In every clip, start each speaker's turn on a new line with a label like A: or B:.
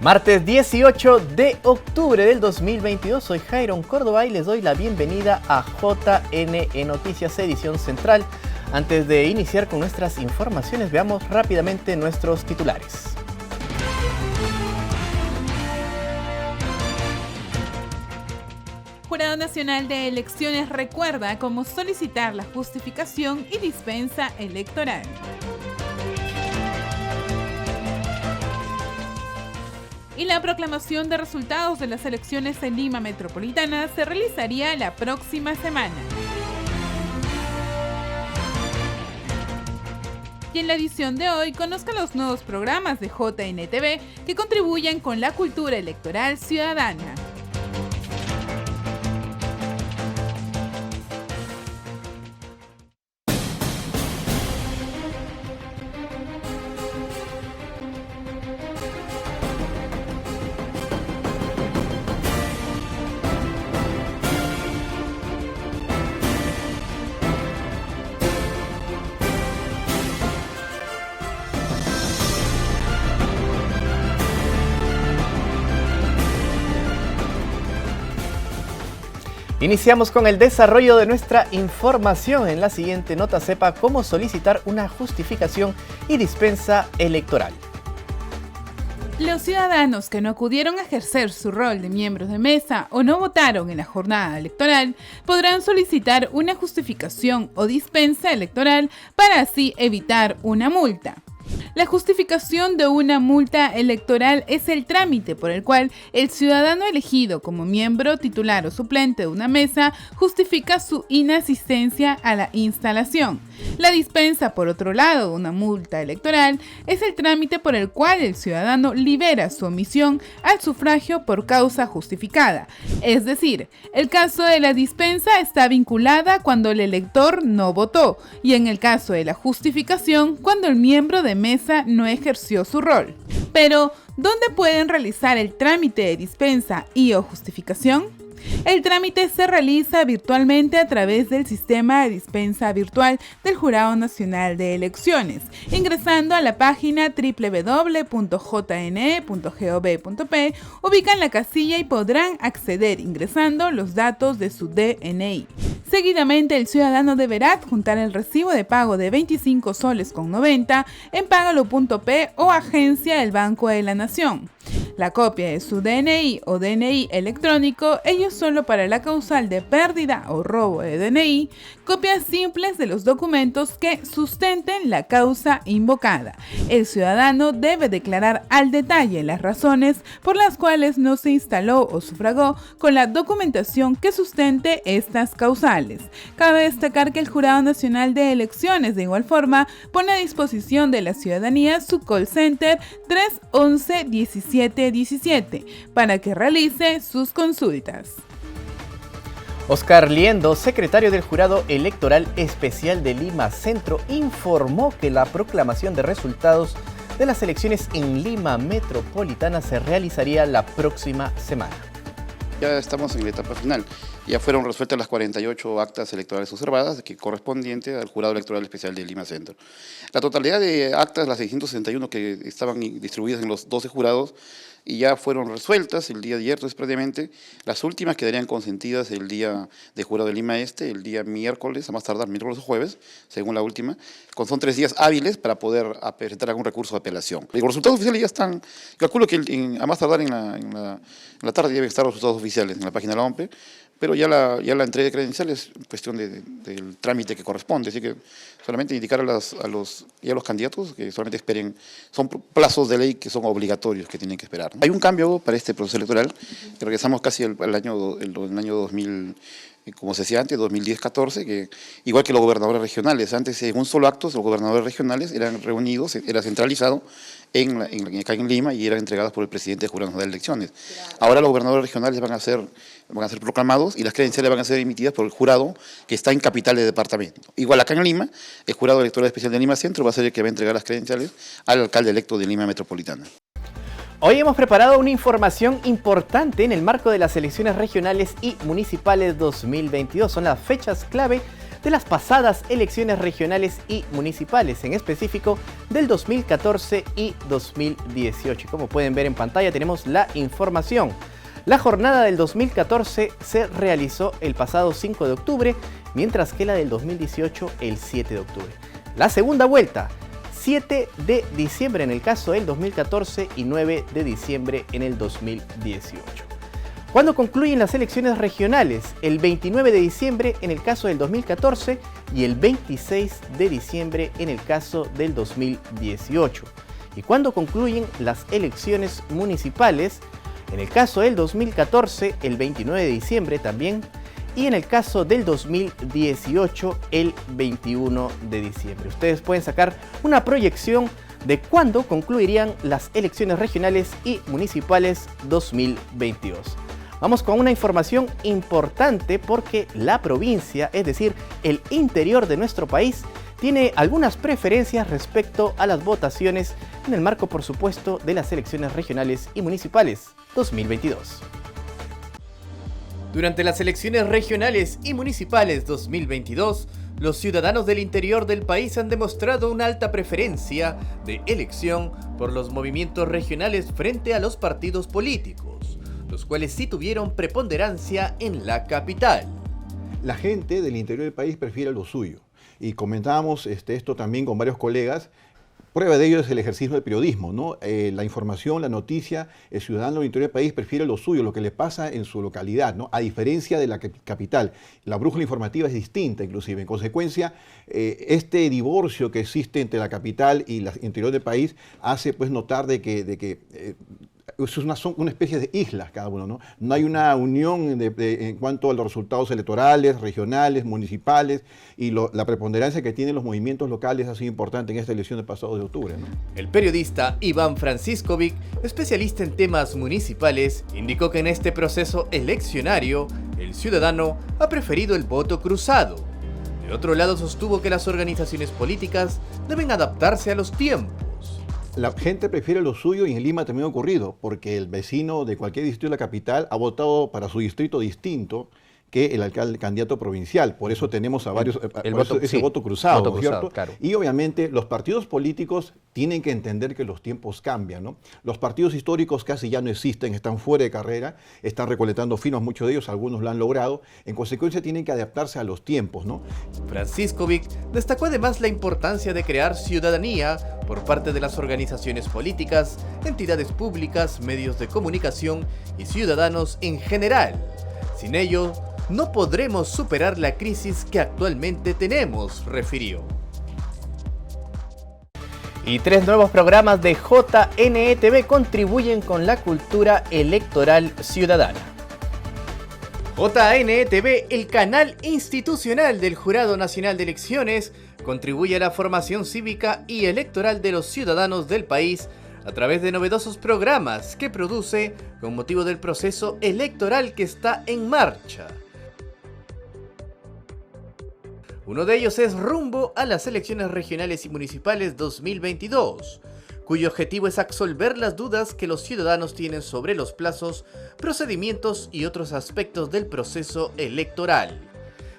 A: Martes 18 de octubre del 2022, soy Jairon Córdoba y les doy la bienvenida a JNE Noticias edición central. Antes de iniciar con nuestras informaciones, veamos rápidamente nuestros titulares.
B: Jurado Nacional de Elecciones recuerda cómo solicitar la justificación y dispensa electoral. Y la proclamación de resultados de las elecciones en Lima Metropolitana se realizaría la próxima semana. Y en la edición de hoy, conozca los nuevos programas de JNTV que contribuyen con la cultura electoral ciudadana.
A: Iniciamos con el desarrollo de nuestra información. En la siguiente nota sepa cómo solicitar una justificación y dispensa electoral.
B: Los ciudadanos que no acudieron a ejercer su rol de miembros de mesa o no votaron en la jornada electoral podrán solicitar una justificación o dispensa electoral para así evitar una multa. La justificación de una multa electoral es el trámite por el cual el ciudadano elegido como miembro titular o suplente de una mesa justifica su inasistencia a la instalación. La dispensa, por otro lado, de una multa electoral es el trámite por el cual el ciudadano libera su omisión al sufragio por causa justificada. Es decir, el caso de la dispensa está vinculada cuando el elector no votó y en el caso de la justificación cuando el miembro de mesa no ejerció su rol. Pero, ¿dónde pueden realizar el trámite de dispensa y o justificación? El trámite se realiza virtualmente a través del sistema de dispensa virtual del Jurado Nacional de Elecciones, ingresando a la página www.jne.gov.p, ubican la casilla y podrán acceder ingresando los datos de su DNI. Seguidamente, el ciudadano deberá adjuntar el recibo de pago de 25 soles con 90 en Págalo.p o agencia del Banco de la Nación. La copia de su DNI o DNI electrónico, ello solo para la causal de pérdida o robo de DNI, copias simples de los documentos que sustenten la causa invocada. El ciudadano debe declarar al detalle las razones por las cuales no se instaló o sufragó con la documentación que sustente estas causales. Cabe destacar que el Jurado Nacional de Elecciones, de igual forma, pone a disposición de la ciudadanía su call center 311 17 17 para que realice sus consultas.
A: Oscar Liendo, secretario del Jurado Electoral Especial de Lima Centro, informó que la proclamación de resultados de las elecciones en Lima Metropolitana se realizaría la próxima semana.
C: Ya estamos en la etapa final. Ya fueron resueltas las 48 actas electorales observadas, que correspondiente al Jurado Electoral Especial de Lima Centro. La totalidad de actas, las 661 que estaban distribuidas en los 12 jurados, y ya fueron resueltas el día de ayer, entonces previamente. Las últimas quedarían consentidas el día de Jurado de Lima Este, el día miércoles, a más tardar miércoles o jueves, según la última. Son 3 días hábiles para poder presentar algún recurso de apelación. Los resultados oficiales ya están, calculo que a más tardar en la tarde deben estar los resultados oficiales en la página de la OMPE, pero ya la entrega de credenciales es cuestión del trámite que corresponde, así que solamente indicar a los candidatos que solamente esperen, son plazos de ley que son obligatorios que tienen que esperar, ¿no? Hay un cambio para este proceso electoral, que regresamos casi al año 2000, como se decía antes, 2010-14, que igual que los gobernadores regionales, antes en un solo acto los gobernadores regionales eran reunidos, era centralizado acá en Lima y eran entregadas por el presidente del Jurado Nacional de Elecciones. Ahora los gobernadores regionales van a ser proclamados y las credenciales van a ser emitidas por el jurado que está en capital de departamento. Igual acá en Lima, el Jurado Electoral Especial de Lima Centro va a ser el que va a entregar las credenciales al alcalde electo de Lima Metropolitana.
A: Hoy hemos preparado una información importante en el marco de las elecciones regionales y municipales 2022. Son las fechas clave de las pasadas elecciones regionales y municipales, en específico del 2014 y 2018. Como pueden ver en pantalla tenemos la información. La jornada del 2014 se realizó el pasado 5 de octubre, mientras que la del 2018 el 7 de octubre. La segunda vuelta, 7 de diciembre en el caso del 2014 y 9 de diciembre en el 2018. ¿Cuándo concluyen las elecciones regionales? El 29 de diciembre en el caso del 2014 y el 26 de diciembre en el caso del 2018. ¿Y cuándo concluyen las elecciones municipales? En el caso del 2014, el 29 de diciembre también, y en el caso del 2018, el 21 de diciembre. Ustedes pueden sacar una proyección de cuándo concluirían las elecciones regionales y municipales 2022. Vamos con una información importante porque la provincia, es decir, el interior de nuestro país, tiene algunas preferencias respecto a las votaciones en el marco, por supuesto, de las elecciones regionales y municipales 2022. Durante las elecciones regionales y municipales 2022, los ciudadanos del interior del país han demostrado una alta preferencia de elección por los movimientos regionales frente a los partidos políticos, los cuales sí tuvieron preponderancia en la capital.
D: La gente del interior del país prefiere lo suyo. Y comentábamos esto también con varios colegas. Prueba de ello es el ejercicio del periodismo, ¿no? La información, la noticia, el ciudadano del interior del país prefiere lo suyo, lo que le pasa en su localidad, ¿no? A diferencia de la capital. La brújula informativa es distinta, inclusive. En consecuencia, este divorcio que existe entre la capital y el interior del país hace pues notar de que son una especie de islas cada uno, ¿no? No hay una unión en cuanto a los resultados electorales, regionales, municipales, y la preponderancia que tienen los movimientos locales ha sido importante en esta elección del pasado de octubre, ¿no?
A: El periodista Iván Franciscovic, especialista en temas municipales, indicó que en este proceso eleccionario, el ciudadano ha preferido el voto cruzado. De otro lado, sostuvo que las organizaciones políticas deben adaptarse a los tiempos.
D: La gente prefiere lo suyo y en Lima también ha ocurrido, porque el vecino de cualquier distrito de la capital ha votado para su distrito distinto que el candidato provincial. Por eso tenemos a varios, ese voto cruzado, ¿no es cierto? Claro. Y obviamente los partidos políticos tienen que entender que los tiempos cambian, ¿no? Los partidos históricos casi ya no existen, están fuera de carrera, están recolectando firmas, muchos de ellos, algunos lo han logrado. En consecuencia tienen que adaptarse a los tiempos, ¿no?
A: Franciscovic destacó además la importancia de crear ciudadanía por parte de las organizaciones políticas, entidades públicas, medios de comunicación y ciudadanos en general. Sin ello, no podremos superar la crisis que actualmente tenemos, refirió. Y 3 nuevos programas de JNE-TV contribuyen con la cultura electoral ciudadana. JNE-TV, el canal institucional del Jurado Nacional de Elecciones, contribuye a la formación cívica y electoral de los ciudadanos del país a través de novedosos programas que produce con motivo del proceso electoral que está en marcha. Uno de ellos es Rumbo a las elecciones regionales y municipales 2022, cuyo objetivo es absolver las dudas que los ciudadanos tienen sobre los plazos, procedimientos y otros aspectos del proceso electoral.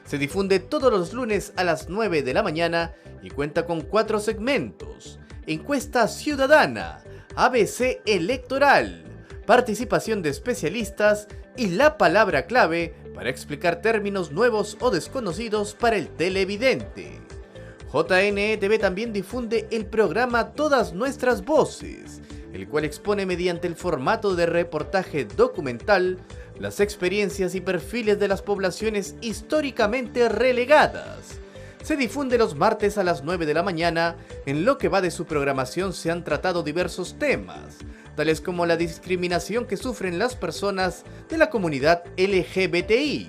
A: Se difunde todos los lunes a las 9 de la mañana y cuenta con 4 segmentos: encuesta ciudadana, ABC electoral, participación de especialistas y la palabra clave para explicar términos nuevos o desconocidos para el televidente. JNE-TV también difunde el programa Todas Nuestras Voces, el cual expone mediante el formato de reportaje documental las experiencias y perfiles de las poblaciones históricamente relegadas. Se difunde los martes a las 9 de la mañana. En lo que va de su programación se han tratado diversos temas, tales como la discriminación que sufren las personas de la comunidad LGBTI,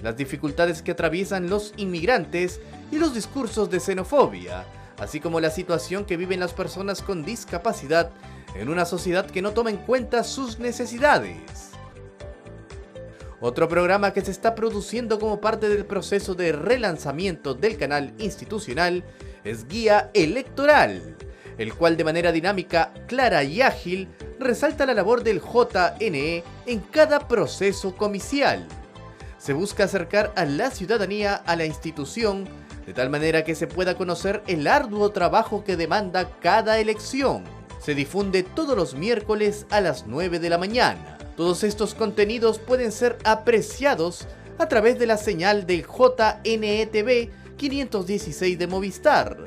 A: las dificultades que atraviesan los inmigrantes y los discursos de xenofobia, así como la situación que viven las personas con discapacidad en una sociedad que no toma en cuenta sus necesidades. Otro programa que se está produciendo como parte del proceso de relanzamiento del canal institucional es Guía Electoral, el cual de manera dinámica, clara y ágil resalta la labor del JNE en cada proceso comicial. Se busca acercar a la ciudadanía a la institución de tal manera que se pueda conocer el arduo trabajo que demanda cada elección. Se difunde todos los miércoles a las 9 de la mañana. Todos estos contenidos pueden ser apreciados a través de la señal del JNETV 516 de Movistar,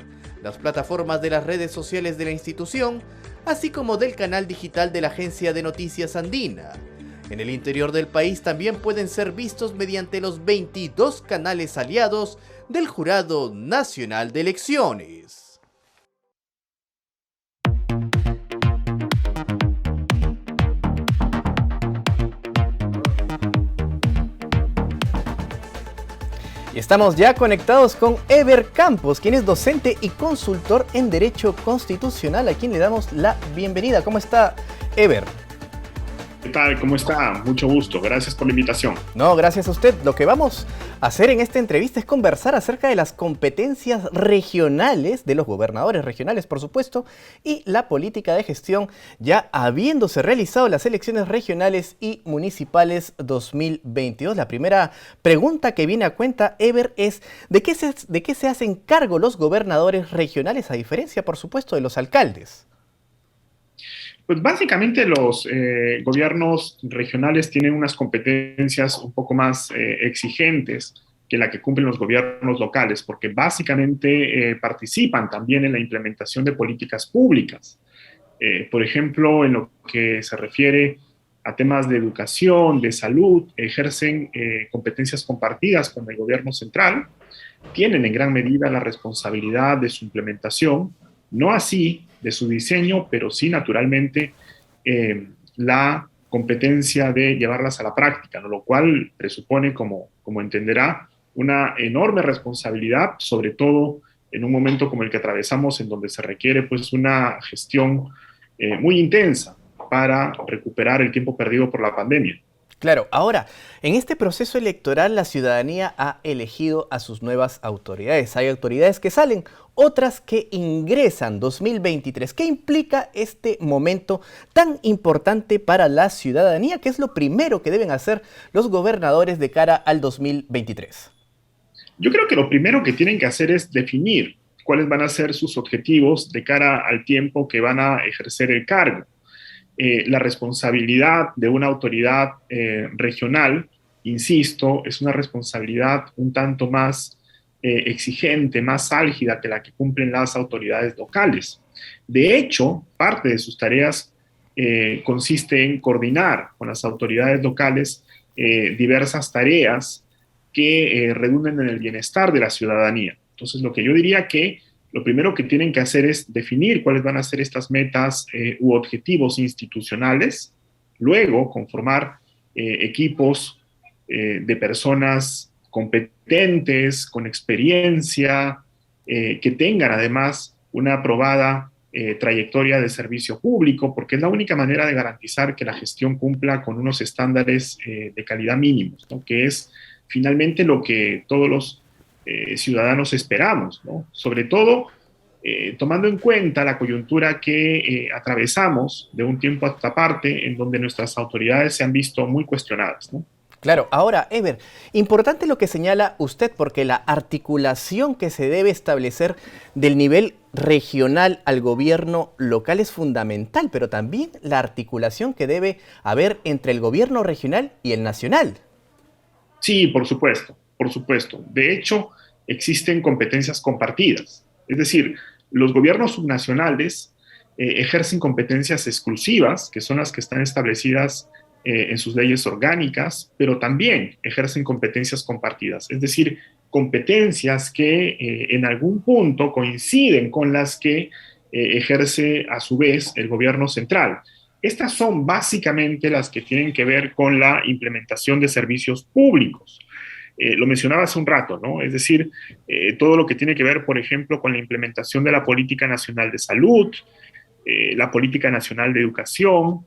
A: las plataformas de las redes sociales de la institución, así como del canal digital de la Agencia de Noticias Andina. En el interior del país también pueden ser vistos mediante los 22 canales aliados del Jurado Nacional de Elecciones. Y estamos ya conectados con Eber Campos, quien es docente y consultor en Derecho Constitucional, a quien le damos la bienvenida. ¿Cómo está, Eber?
E: ¿Qué tal? ¿Cómo está? Mucho gusto. Gracias por la invitación.
A: No, gracias a usted. Lo que vamos a hacer en esta entrevista es conversar acerca de las competencias regionales, de los gobernadores regionales, por supuesto, y la política de gestión, ya habiéndose realizado las elecciones regionales y municipales 2022. La primera pregunta que viene a cuenta, Eber, es ¿de qué se hacen cargo los gobernadores regionales, a diferencia, por supuesto, de los alcaldes?
E: Pues básicamente los gobiernos regionales tienen unas competencias un poco más exigentes que la que cumplen los gobiernos locales, porque básicamente participan también en la implementación de políticas públicas. Por ejemplo, en lo que se refiere a temas de educación, de salud, ejercen competencias compartidas con el gobierno central, tienen en gran medida la responsabilidad de su implementación, no así de su diseño, pero sí naturalmente la competencia de llevarlas a la práctica, ¿no? Lo cual presupone, como entenderá, una enorme responsabilidad, sobre todo en un momento como el que atravesamos, en donde se requiere pues una gestión muy intensa para recuperar el tiempo perdido por la pandemia.
A: Claro, ahora, en este proceso electoral la ciudadanía ha elegido a sus nuevas autoridades. Hay autoridades que salen, otras que ingresan 2023. ¿Qué implica este momento tan importante para la ciudadanía? ¿Qué es lo primero que deben hacer los gobernadores de cara al 2023?
E: Yo creo que lo primero que tienen que hacer es definir cuáles van a ser sus objetivos de cara al tiempo que van a ejercer el cargo. La responsabilidad de una autoridad regional, insisto, es una responsabilidad un tanto más exigente, más álgida que la que cumplen las autoridades locales. De hecho, parte de sus tareas consiste en coordinar con las autoridades locales diversas tareas que redunden en el bienestar de la ciudadanía. Entonces, lo que yo diría que lo primero que tienen que hacer es definir cuáles van a ser estas metas u objetivos institucionales, luego conformar equipos de personas competentes, con experiencia, que tengan además una aprobada trayectoria de servicio público, porque es la única manera de garantizar que la gestión cumpla con unos estándares de calidad mínimos, ¿no? Que es finalmente lo que todos los ciudadanos esperamos, ¿no? Sobre todo tomando en cuenta la coyuntura que atravesamos de un tiempo a esta parte, en donde nuestras autoridades se han visto muy cuestionadas, ¿no?
A: Claro, ahora, Eber, importante lo que señala usted, porque la articulación que se debe establecer del nivel regional al gobierno local es fundamental, pero también la articulación que debe haber entre el gobierno regional y el nacional.
E: Sí, por supuesto, por supuesto. De hecho, existen competencias compartidas. Es decir, los gobiernos subnacionales ejercen competencias exclusivas, que son las que están establecidas en sus leyes orgánicas, pero también ejercen competencias compartidas. Es decir, competencias que en algún punto coinciden con las que ejerce a su vez el gobierno central. Estas son básicamente las que tienen que ver con la implementación de servicios públicos. Lo mencionaba hace un rato, ¿no? Es decir, todo lo que tiene que ver, por ejemplo, con la implementación de la Política Nacional de Salud, la Política Nacional de Educación,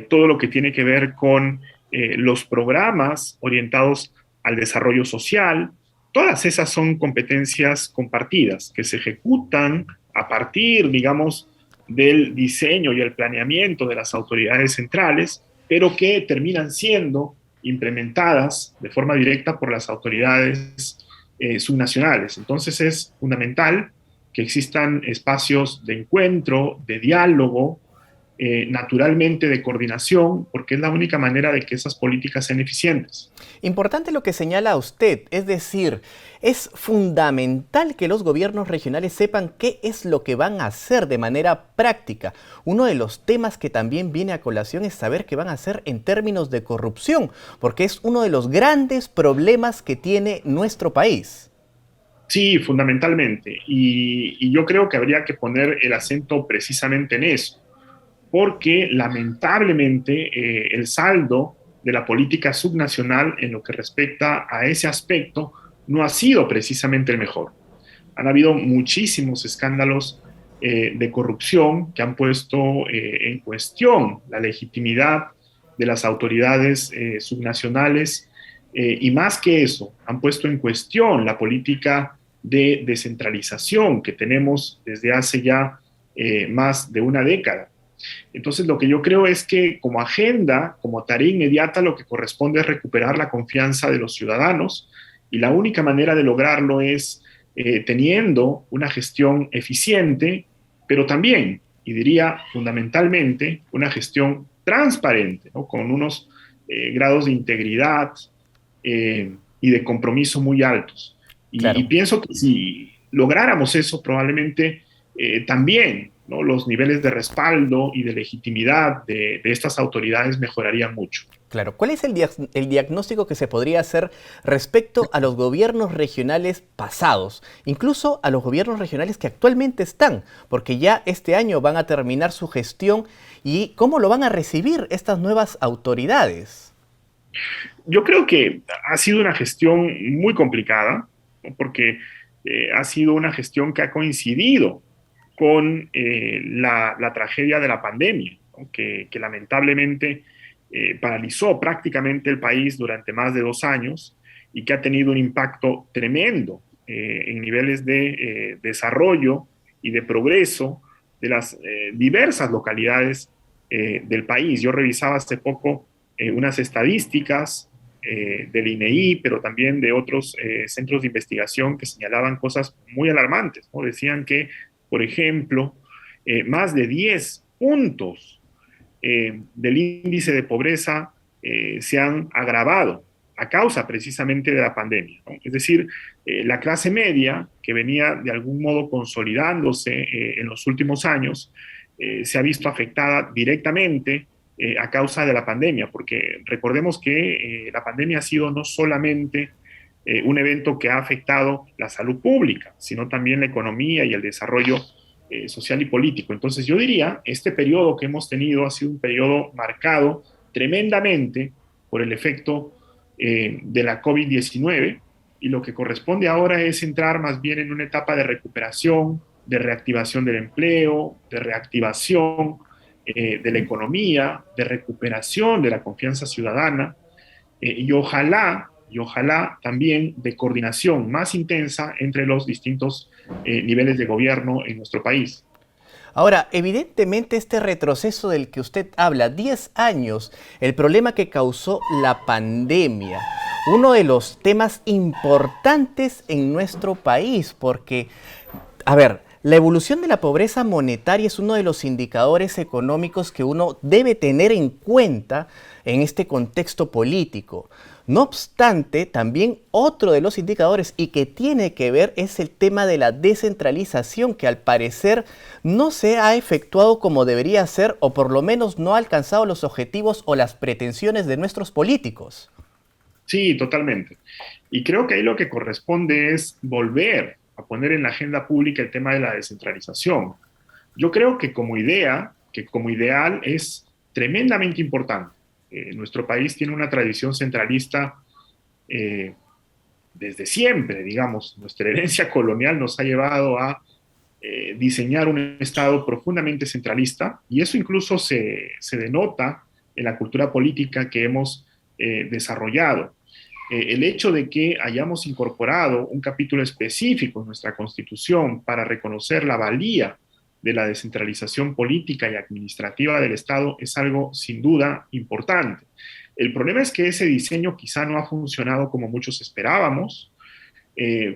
E: todo lo que tiene que ver con los programas orientados al desarrollo social. Todas esas son competencias compartidas que se ejecutan a partir, digamos, del diseño y el planeamiento de las autoridades centrales, pero que terminan siendo implementadas de forma directa por las autoridades subnacionales. Entonces es fundamental que existan espacios de encuentro, de diálogo, naturalmente de coordinación, porque es la única manera de que esas políticas sean eficientes.
A: Importante lo que señala usted, es decir, es fundamental que los gobiernos regionales sepan qué es lo que van a hacer de manera práctica. Uno de los temas que también viene a colación es saber qué van a hacer en términos de corrupción, porque es uno de los grandes problemas que tiene nuestro país.
E: Sí, fundamentalmente. Y yo creo que habría que poner el acento precisamente en eso, porque lamentablemente el saldo de la política subnacional en lo que respecta a ese aspecto no ha sido precisamente el mejor. Han habido muchísimos escándalos de corrupción que han puesto en cuestión la legitimidad de las autoridades subnacionales y más que eso, han puesto en cuestión la política de descentralización que tenemos desde hace ya más de una década. Entonces, lo que yo creo es que como agenda, como tarea inmediata, lo que corresponde es recuperar la confianza de los ciudadanos y la única manera de lograrlo es teniendo una gestión eficiente, pero también, y diría fundamentalmente, una gestión transparente, ¿no? Con unos grados de integridad y de compromiso muy altos. Y
A: Claro.
E: pienso que si lográramos eso, probablemente también, ¿no?, los niveles de respaldo y de legitimidad de estas autoridades mejorarían mucho.
A: Claro, ¿cuál es el diagnóstico que se podría hacer respecto a los gobiernos regionales pasados, incluso a los gobiernos regionales que actualmente están? Porque ya este año van a terminar su gestión y ¿cómo lo van a recibir estas nuevas autoridades?
E: Yo creo que ha sido una gestión muy complicada, ¿no?, porque ha sido una gestión que ha coincidido con la tragedia de la pandemia, ¿no?, que lamentablemente paralizó prácticamente el país durante más de 2 años y que ha tenido un impacto tremendo en niveles de desarrollo y de progreso de las diversas localidades del país. Yo revisaba hace poco unas estadísticas del INEI, pero también de otros centros de investigación que señalaban cosas muy alarmantes, ¿no? Decían que, por ejemplo, más de 10 puntos del índice de pobreza se han agravado a causa precisamente de la pandemia, ¿no? Es decir, la clase media, que venía de algún modo consolidándose en los últimos años, se ha visto afectada directamente a causa de la pandemia, porque recordemos que la pandemia ha sido no solamente un evento que ha afectado la salud pública, sino también la economía y el desarrollo social y político. Entonces yo diría, este periodo que hemos tenido ha sido un periodo marcado tremendamente por el efecto de la COVID-19 y lo que corresponde ahora es entrar más bien en una etapa de recuperación, de reactivación del empleo, de reactivación de la economía, de recuperación de la confianza ciudadana y ojalá también de coordinación más intensa entre los distintos niveles de gobierno en nuestro país.
A: Ahora, evidentemente este retroceso del que usted habla, 10 años, el problema que causó la pandemia, uno de los temas importantes en nuestro país, porque, a ver, la evolución de la pobreza monetaria es uno de los indicadores económicos que uno debe tener en cuenta en este contexto político. No obstante, también otro de los indicadores y que tiene que ver es el tema de la descentralización, que al parecer no se ha efectuado como debería ser o por lo menos no ha alcanzado los objetivos o las pretensiones de nuestros políticos.
E: Sí, totalmente. Y creo que ahí lo que corresponde es volver a poner en la agenda pública el tema de la descentralización. Yo creo que como idea, que como ideal es tremendamente importante. Nuestro país tiene una tradición centralista desde siempre, digamos. Nuestra herencia colonial nos ha llevado a diseñar un Estado profundamente centralista y eso incluso se denota en la cultura política que hemos desarrollado. El hecho de que hayamos incorporado un capítulo específico en nuestra Constitución para reconocer la valía de la descentralización política y administrativa del Estado es algo sin duda importante. El problema es que ese diseño quizá no ha funcionado como muchos esperábamos.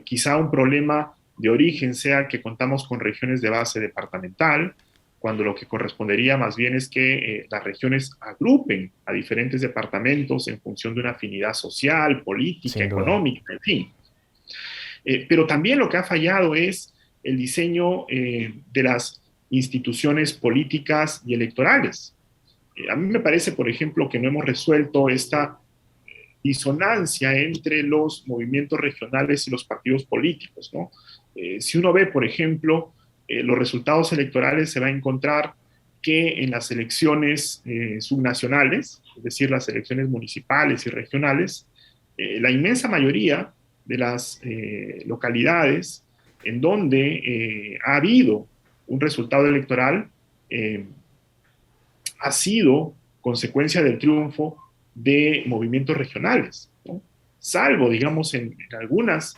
E: Quizá un problema de origen sea que contamos con regiones de base departamental, cuando lo que correspondería más bien es que las regiones agrupen a diferentes departamentos en función de una afinidad social, política, económica, en fin. Pero también lo que ha fallado es el diseño de las instituciones políticas y electorales. A mí me parece, por ejemplo, que no hemos resuelto esta disonancia entre los movimientos regionales y los partidos políticos, ¿no? Si uno ve, por ejemplo, los resultados electorales, se va a encontrar que en las elecciones subnacionales, es decir, las elecciones municipales y regionales, la inmensa mayoría de las localidades en donde ha habido un resultado electoral ha sido consecuencia del triunfo de movimientos regionales, ¿no? Salvo, digamos, en algunas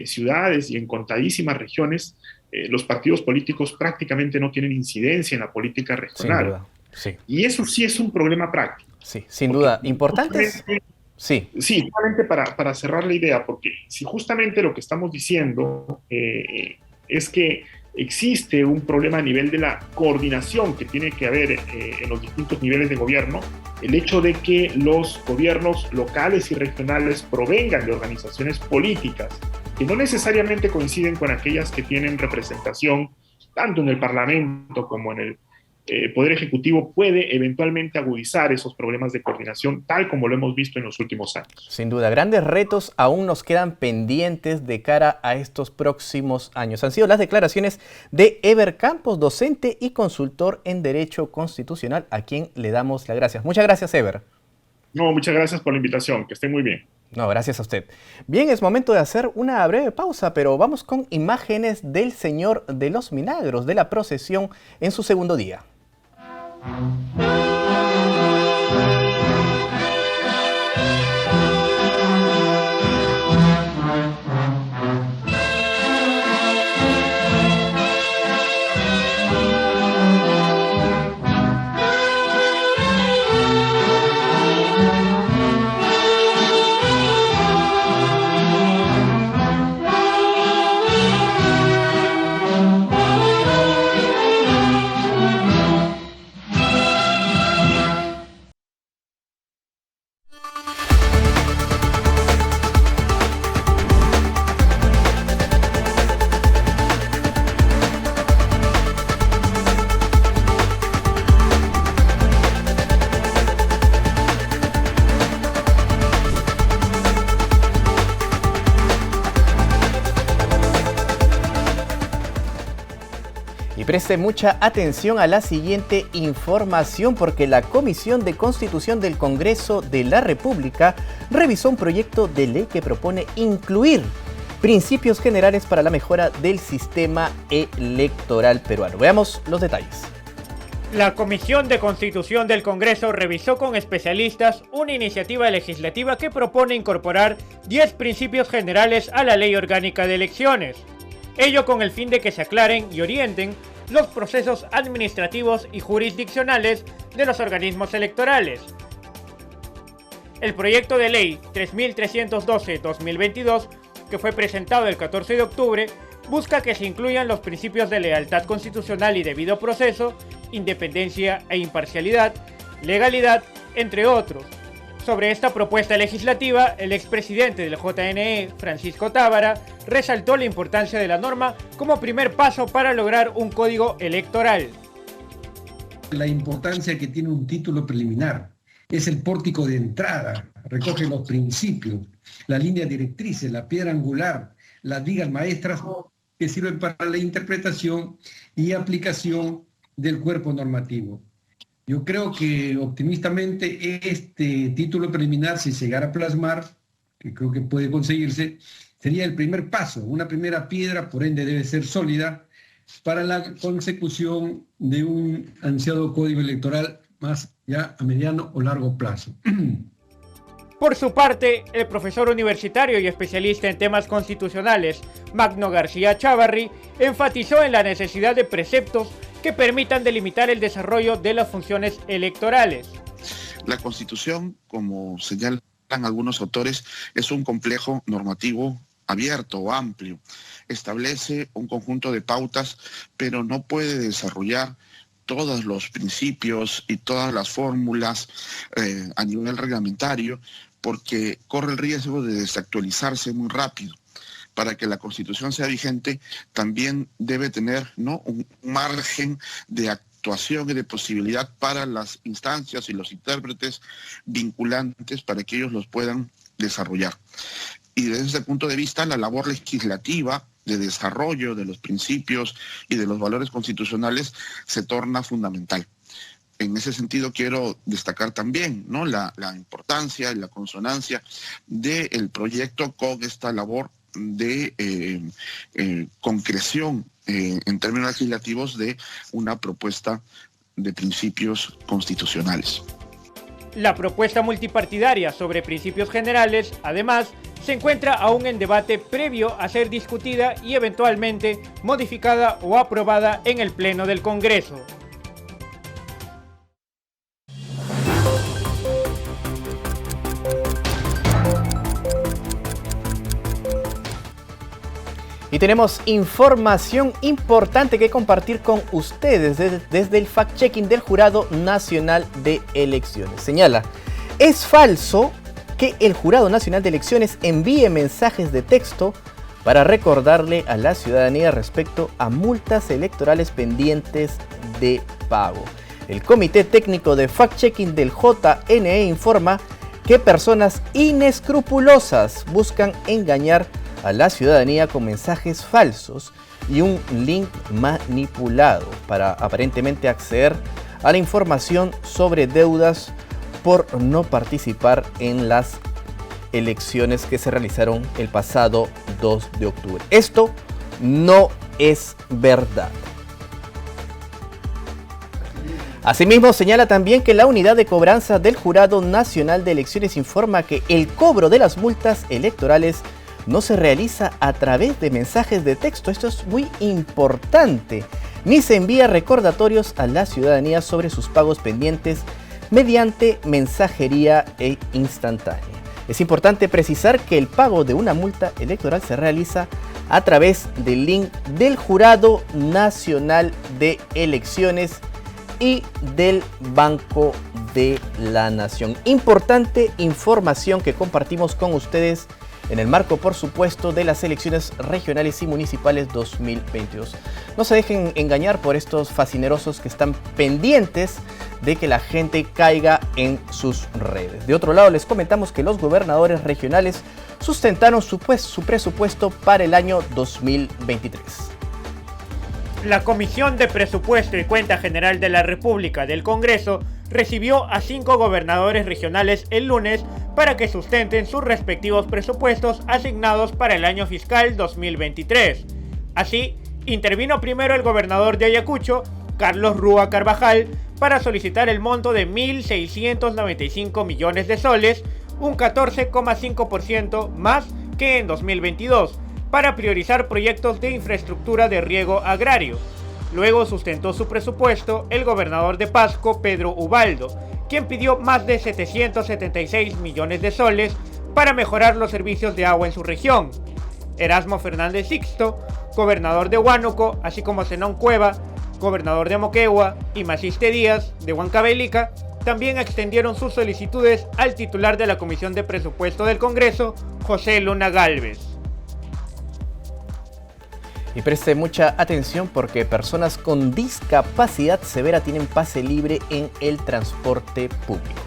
E: ciudades y en contadísimas regiones, los partidos políticos prácticamente no tienen incidencia en la política regional.
A: Sin duda, sí.
E: Y eso sí es un problema práctico.
A: Sí, sin duda. ¿Importantes? Sí.
E: Sí, solamente para cerrar la idea, porque si justamente lo que estamos diciendo es que existe un problema a nivel de la coordinación que tiene que haber en los distintos niveles de gobierno, el hecho de que los gobiernos locales y regionales provengan de organizaciones políticas que no necesariamente coinciden con aquellas que tienen representación tanto en el Parlamento como en el Poder Ejecutivo, puede eventualmente agudizar esos problemas de coordinación, tal como lo hemos visto en los últimos años.
A: Sin duda, grandes retos aún nos quedan pendientes de cara a estos próximos años. Han sido las declaraciones de Eber Campos, docente y consultor en Derecho Constitucional, a quien le damos las gracias. Muchas gracias, Eber.
E: No, muchas gracias por la invitación. Que estén muy bien.
A: No, gracias a usted. Bien, es momento de hacer una breve pausa, pero vamos con imágenes del Señor de los Milagros, de la procesión en su segundo día. Preste mucha atención a la siguiente información porque la Comisión de Constitución del Congreso de la República revisó un proyecto de ley que propone incluir principios generales para la mejora del sistema electoral peruano. Veamos los detalles.
F: La Comisión de Constitución del Congreso revisó con especialistas una iniciativa legislativa que propone incorporar 10 principios generales a la Ley Orgánica de Elecciones. Ello con el fin de que se aclaren y orienten los procesos administrativos y jurisdiccionales de los organismos electorales. El proyecto de ley 3312-2022, que fue presentado el 14 de octubre, busca que se incluyan los principios de lealtad constitucional y debido proceso, independencia e imparcialidad, legalidad, entre otros. Sobre esta propuesta legislativa, el expresidente del JNE, Francisco Tábara, resaltó la importancia de la norma como primer paso para lograr un código electoral.
G: La importancia que tiene un título preliminar es el pórtico de entrada, recoge los principios, la línea directrices, la piedra angular, las vigas maestras que sirven para la interpretación y aplicación del cuerpo normativo. Yo creo que optimistamente este título preliminar, si se llegara a plasmar, que creo que puede conseguirse, sería el primer paso, una primera piedra, por ende debe ser sólida, para la consecución de un ansiado código electoral más ya a mediano o largo plazo.
F: Por su parte, el profesor universitario y especialista en temas constitucionales, Magno García Chávarri, enfatizó en la necesidad de preceptos que permitan delimitar el desarrollo de las funciones electorales.
H: La Constitución, como señalan algunos autores, es un complejo normativo abierto o amplio. Establece un conjunto de pautas, pero no puede desarrollar todos los principios y todas las fórmulas a nivel reglamentario, porque corre el riesgo de desactualizarse muy rápido. Para que la Constitución sea vigente, también debe tener, ¿no?, un margen de actuación y de posibilidad para las instancias y los intérpretes vinculantes para que ellos los puedan desarrollar. Y desde ese punto de vista, la labor legislativa de desarrollo de los principios y de los valores constitucionales se torna fundamental. En ese sentido quiero destacar también, ¿no?, la importancia y la consonancia del proyecto con esta labor de concreción en términos legislativos de una propuesta de principios constitucionales.
F: La propuesta multipartidaria sobre principios generales, además, se encuentra aún en debate previo a ser discutida y eventualmente modificada o aprobada en el Pleno del Congreso.
A: Y tenemos información importante que compartir con ustedes desde el fact-checking del Jurado Nacional de Elecciones. Señala, es falso que el Jurado Nacional de Elecciones envíe mensajes de texto para recordarle a la ciudadanía respecto a multas electorales pendientes de pago. El Comité Técnico de Fact-Checking del JNE informa que personas inescrupulosas buscan engañar a la ciudadanía con mensajes falsos y un link manipulado para aparentemente acceder a la información sobre deudas por no participar en las elecciones que se realizaron el pasado 2 de octubre. Esto no es verdad. Asimismo, señala también que la unidad de cobranza del Jurado Nacional de Elecciones informa que el cobro de las multas electorales no se realiza a través de mensajes de texto. Esto es muy importante. Ni se envía recordatorios a la ciudadanía sobre sus pagos pendientes mediante mensajería instantánea. Es importante precisar que el pago de una multa electoral se realiza a través del link del Jurado Nacional de Elecciones y del Banco de la Nación. Importante información que compartimos con ustedes en el marco, por supuesto, de las elecciones regionales y municipales 2022. No se dejen engañar por estos facinerosos que están pendientes de que la gente caiga en sus redes. De otro lado, les comentamos que los gobernadores regionales sustentaron su presupuesto para el año 2023.
F: La Comisión de Presupuesto y Cuenta General de la República del Congreso recibió a 5 gobernadores regionales el lunes para que sustenten sus respectivos presupuestos asignados para el año fiscal 2023. Así, intervino primero el gobernador de Ayacucho, Carlos Rúa Carvajal, para solicitar el monto de 1.695 millones de soles, un 14,5% más que en 2022, para priorizar proyectos de infraestructura de riego agrario. Luego sustentó su presupuesto el gobernador de Pasco, Pedro Ubaldo, quien pidió más de 776 millones de soles para mejorar los servicios de agua en su región. Erasmo Fernández Sixto, gobernador de Huánuco, así como Zenón Cueva, gobernador de Moquegua, y Maciste Díaz, de Huancavelica, también extendieron sus solicitudes al titular de la Comisión de Presupuesto del Congreso, José Luna Gálvez.
A: Y preste mucha atención porque personas con discapacidad severa tienen pase libre en el transporte público.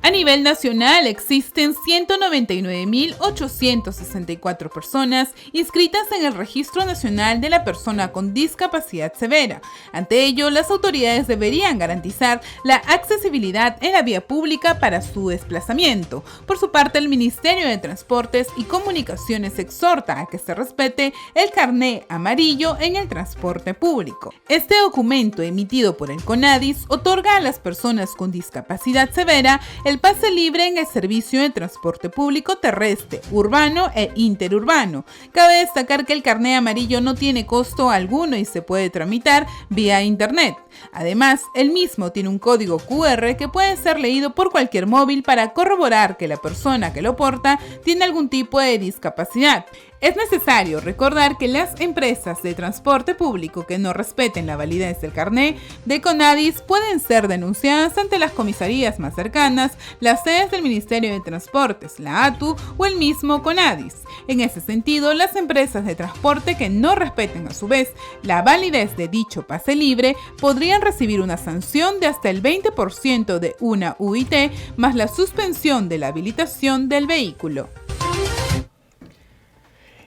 B: A nivel nacional existen 199.864 personas inscritas en el Registro Nacional de la Persona con Discapacidad Severa. Ante ello, las autoridades deberían garantizar la accesibilidad en la vía pública para su desplazamiento. Por su parte, el Ministerio de Transportes y Comunicaciones exhorta a que se respete el carné amarillo en el transporte público. Este documento, emitido por el CONADIS, otorga a las personas con discapacidad severa el pase libre en el servicio de transporte público terrestre, urbano e interurbano. Cabe destacar que el carné amarillo no tiene costo alguno y se puede tramitar vía internet. Además, el mismo tiene un código QR que puede ser leído por cualquier móvil para corroborar que la persona que lo porta tiene algún tipo de discapacidad. Es necesario recordar que las empresas de transporte público que no respeten la validez del carné de CONADIS pueden ser denunciadas ante las comisarías más cercanas, las sedes del Ministerio de Transportes, la ATU o el mismo CONADIS. En ese sentido, las empresas de transporte que no respeten a su vez la validez de dicho pase libre podrían recibir una sanción de hasta el 20% de una UIT más la suspensión de la habilitación del vehículo.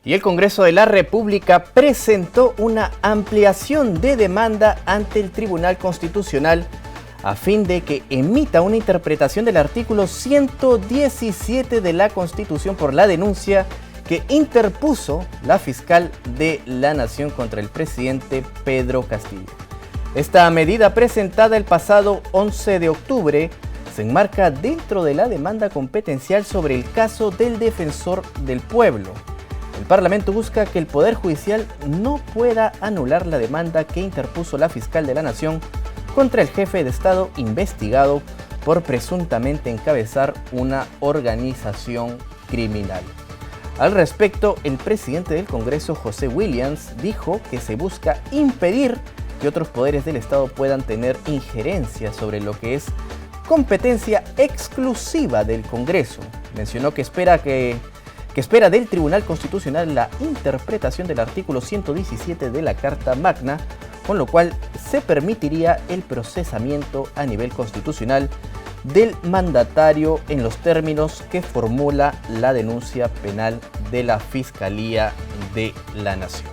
A: Y el Congreso de la República presentó una ampliación de demanda ante el Tribunal Constitucional a fin de que emita una interpretación del artículo 117 de la Constitución por la denuncia que interpuso la fiscal de la Nación contra el presidente Pedro Castillo. Esta medida, presentada el pasado 11 de octubre, se enmarca dentro de la demanda competencial sobre el caso del Defensor del Pueblo. El Parlamento busca que el Poder Judicial no pueda anular la demanda que interpuso la fiscal de la Nación contra el jefe de Estado investigado por presuntamente encabezar una organización criminal. Al respecto, el presidente del Congreso, José Williams, dijo que se busca impedir que otros poderes del Estado puedan tener injerencia sobre lo que es competencia exclusiva del Congreso. Mencionó que espera del Tribunal Constitucional la interpretación del artículo 117 de la Carta Magna, con lo cual se permitiría el procesamiento a nivel constitucional del mandatario en los términos que formula la denuncia penal de la Fiscalía de la Nación.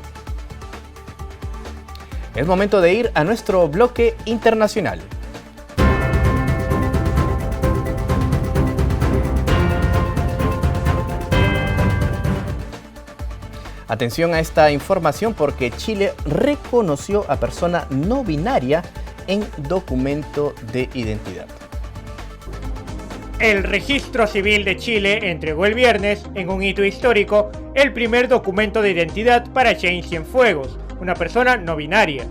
A: Es momento de ir a nuestro bloque internacional. Atención a esta información porque Chile reconoció a persona no binaria en documento de identidad.
F: El Registro Civil de Chile entregó el viernes, en un hito histórico, el primer documento de identidad para Shane Cienfuegos, una persona no binaria.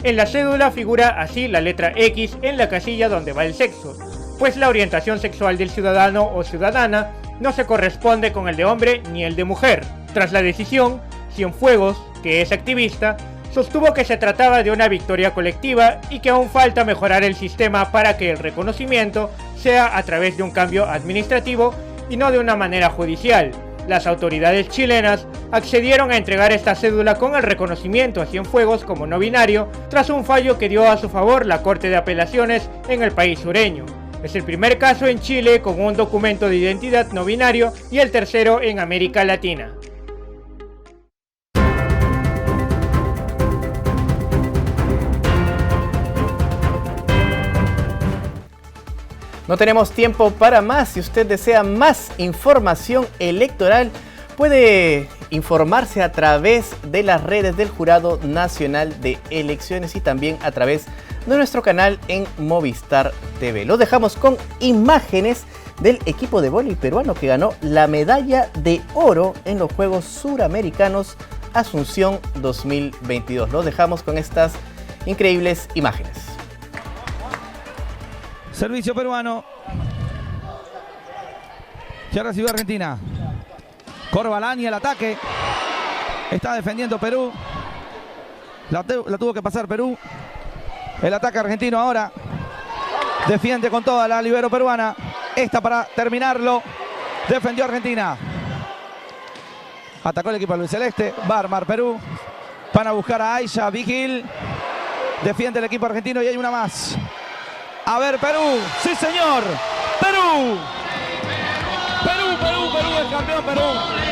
F: En la cédula figura así la letra X en la casilla donde va el sexo, pues la orientación sexual del ciudadano o ciudadana no se corresponde con el de hombre ni el de mujer. Tras la decisión, Cienfuegos, que es activista, sostuvo que se trataba de una victoria colectiva y que aún falta mejorar el sistema para que el reconocimiento sea a través de un cambio administrativo y no de una manera judicial. Las autoridades chilenas accedieron a entregar esta cédula con el reconocimiento a Cienfuegos como no binario tras un fallo que dio a su favor la Corte de Apelaciones en el país sureño. Es el primer caso en Chile con un documento de identidad no binario y el tercero en América Latina.
A: No tenemos tiempo para más. Si usted desea más información electoral, puede informarse a través de las redes del Jurado Nacional de Elecciones y también a través de nuestro canal en Movistar TV. Los dejamos con imágenes del equipo de vóley peruano que ganó la medalla de oro en los Juegos Suramericanos Asunción 2022. Los dejamos con estas increíbles imágenes.
I: Servicio peruano. Ya recibió Argentina. Corbalán y el ataque. Está defendiendo Perú. La tuvo que pasar Perú. El ataque argentino ahora. Defiende con toda la libero peruana. Esta para terminarlo. Defendió Argentina. Atacó el equipo de Luis Celeste. Va a armar Perú. Van a buscar a Aisha Vigil. Defiende el equipo argentino y hay una más. A ver, Perú. ¡Sí, señor! ¡Perú! ¡Perú, Perú, Perú! ¡El campeón Perú!